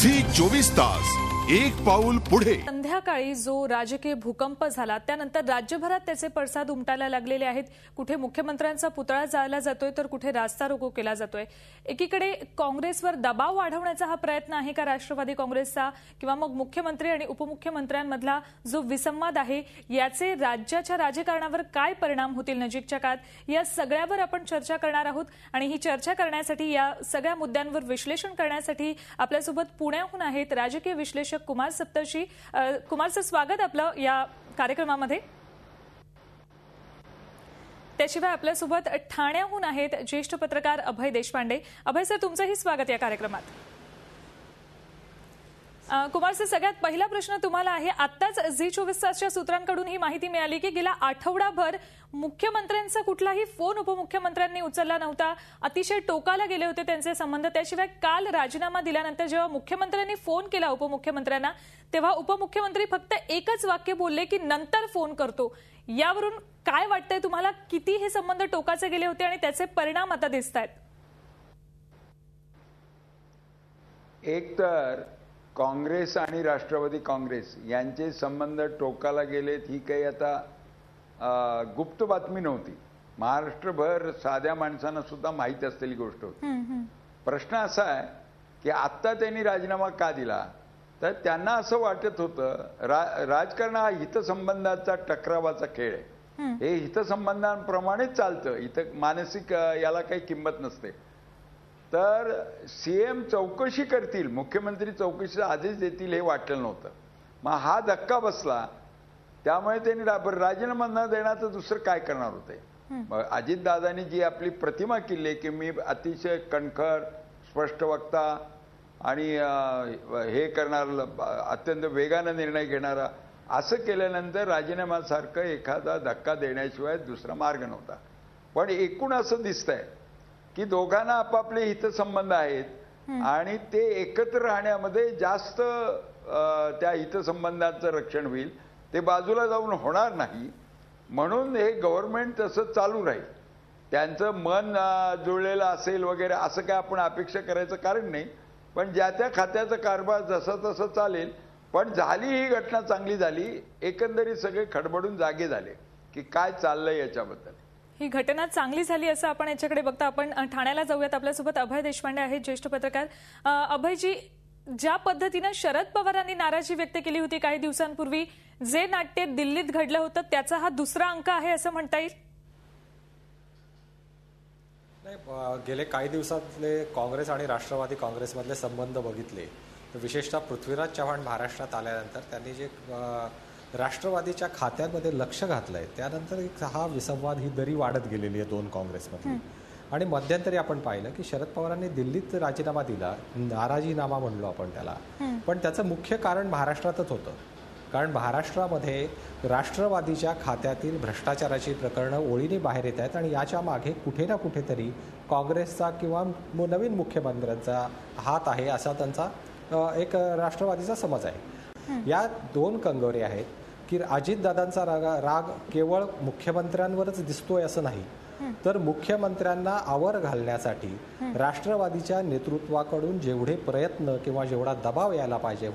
Zee 24 तास एक पाऊल पुढे। संध्याकाळी जो राजकीय भूकंप झाला त्यानंतर राज्यभरात त्याचे पडसाद उमटायला लागलेले आहेत। कुठे मुख्यमंत्र्यांचा पुतळा जाळला जातोय तर कुठे रास्ता रोको केला जातोय। एकीकडे काँग्रेसवर दबाव वाढवण्याचा हा प्रयत्न आहे का राष्ट्रवादी काँग्रेसचा, किंवा मग मुख्यमंत्री आणि उपमुख्यमंत्र्यांमधला जो विसंवाद आहे याचे राज्याच्या राजकारणावर काय परिणाम होतील नजीकच्या काळात, या सगळ्यावर आपण चर्चा करणार आहोत। आणि ही चर्चा करण्यासाठी, या सगळ्या मुद्द्यांवर विश्लेषण करण्यासाठी आपल्यासोबत पुण्याहून आहेत राजकीय विश्लेषक कुमार सप्तर्षी। कुमारचं स्वागत आपलं या कार्यक्रमामध्ये। त्याशिवाय आपल्यासोबत ठाण्याहून आहेत ज्येष्ठ पत्रकार अभय देशपांडे। अभय सर, तुमचंही स्वागत या कार्यक्रमात। कुमार सर, सगळ्यात पहिला प्रश्न तुम्हाला आहे। आत्ताच Zee 24 तासच्या सूत्रांकडून ही माहिती मिळाली की गेला आठवडाभर मुख्यमंत्र्यांचा कुठलाही फोन उपमुख्यमंत्र्यांनी उचलला नव्हता, अतिशय टोकाला गेले होते त्यांचे संबंध। त्याशिवाय काल राजीनामा दिल्यानंतर जेव्हा मुख्यमंत्र्यांनी फोन केला उपमुख्यमंत्र्यांना तेव्हा उपमुख्यमंत्री फक्त एकच वाक्य बोलले की नंतर फोन करतो। यावरून काय वाटतंय तुम्हाला, किती हे संबंध टोकाचे गेले होते आणि त्याचे परिणाम आता दिसतायत? एक तर काँग्रेस आणि राष्ट्रवादी काँग्रेस यांचे संबंध टोकाला गेलेत ही काही आता गुप्त बातमी नव्हती। महाराष्ट्रभर साध्या माणसांना सुद्धा माहीत असलेली गोष्ट होती। प्रश्न असा आहे की आत्ता त्यांनी राजीनामा का दिला, तर त्यांना असं वाटत होतं राजकारण हा हितसंबंधाचा टकरावाचा खेळ आहे। हे हितसंबंधांप्रमाणेच चालतं, इथं मानसिक याला काही किंमत नसते। तर सीएम चौकशी करतील, मुख्यमंत्री चौकशीचा आदेश देतील हे वाटलं नव्हतं। मग हा धक्का बसला, त्यामुळे त्यांनी राजीनामा न देणार तर दुसरं काय करणार होते। अजितदादांनी जी आपली प्रतिमा केली की मी अतिशय कणखर, स्पष्ट वक्ता आणि हे करणारा, अत्यंत वेगाने निर्णय घेणारा, असं केल्यानंतर राजीनाम्यासारखं एखादा धक्का देण्याशिवाय दुसरा मार्ग नव्हता। पण एकूण असं दिसतंय की दोघांना आपापले हितसंबंध आहेत आणि ते एकत्र राहण्यामध्ये जास्त त्या हितसंबंधांचं रक्षण होईल, ते बाजूला जाऊन होणार नाही। म्हणून हे गव्हर्नमेंट तसं चालू राहील, त्यांचं मन जुळलेलं असेल वगैरे असं काय आपण अपेक्षा करायचं कारण नाही। पण ज्या त्या खात्याचा कारभार जसा तसा चालेल। पण झाली ही घटना चांगली झाली, एकंदरीत सगळे खडबडून जागे झाले की काय चाललंय याच्याबद्दल। ही घटना चांगली झाली असं आपण याच्याकडे बघता। आपण ठाण्याला जाऊयात, आपल्यासोबत अभय देशपांडे आहेत ज्येष्ठ पत्रकार। अभयजी, ज्या पद्धतीने शरद पवारांनी नाराजी व्यक्त केली होती काही दिवसांपूर्वी, जे नाट्य दिल्लीत घडलं होतं त्याचा हा दुसरा अंक आहे असं म्हणता येईल? नाही, गेले काही दिवसातले काँग्रेस आणि राष्ट्रवादी काँग्रेसमधले संबंध बघितले तर विशेषतः पृथ्वीराज चव्हाण महाराष्ट्रात आल्यानंतर त्यांनी जे राष्ट्रवादीच्या खात्यामध्ये लक्ष घातलंय, त्यानंतर हा विसंवाद, ही दरी वाढत गेलेली आहे दोन काँग्रेसमध्ये। आणि मध्यंतरी आपण पाहिलं की शरद पवारांनी दिल्लीत राजीनामा दिला, नाराजीनामा म्हणलो आपण त्याला, पण त्याचं मुख्य कारण महाराष्ट्रातच होतं। कारण महाराष्ट्रामध्ये राष्ट्रवादीच्या खात्यातील भ्रष्टाचाराची प्रकरणं ओळीने बाहेर येत आहेत आणि याच्या मागे कुठे ना कुठेतरी काँग्रेसचा किंवा नवीन मुख्यमंत्र्यांचा हात आहे असा त्यांचा एक राष्ट्रवादीचा समज आहे। या दोन कंगोरे आहेत की अजितदादांचा राग केवळ मुख्यमंत्र्यांवरच दिसतोय असं नाही, तर मुख्यमंत्र्यांना आवर घालण्यासाठी राष्ट्रवादीच्या नेतृत्वाकडून जेवढे प्रयत्न किंवा जेवढा दबाव यायला पाहिजे